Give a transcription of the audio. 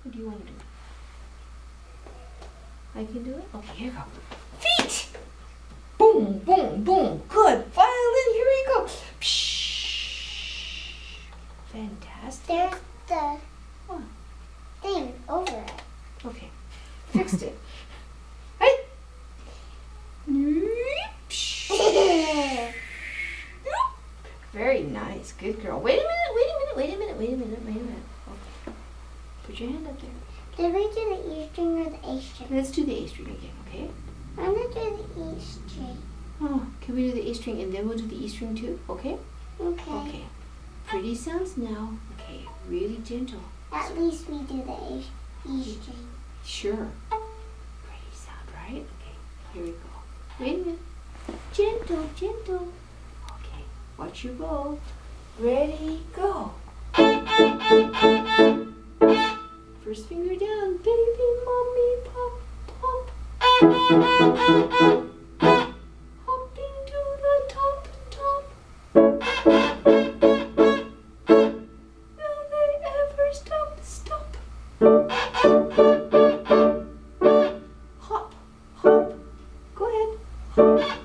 What do you want to do? I can do it? Okay, here we go. Feet! Boom, boom, boom. Good. Violin, here we go. Psh. Fantastic. There's the What? thing over it. Okay. Fixed it. Hey! Psh. Very nice. Good girl. Wait a minute. Okay. Put your hand up there. Did we do the E string or the A string? Let's do the A string again, okay? I'm gonna do the E string. Oh, can we do the A string and then we'll do the E string too? Okay? Okay. Okay. Pretty sounds now. Okay, really gentle. At least we do the E string. Sure. Pretty sound, right? Okay, here we go. Wait a minute. Gentle, gentle. Okay, watch your bow. Ready, go. First finger down, baby, mommy, pop, pop. Hopping to the top, top. Will they ever stop, stop? Hop, hop. Go ahead. Hop.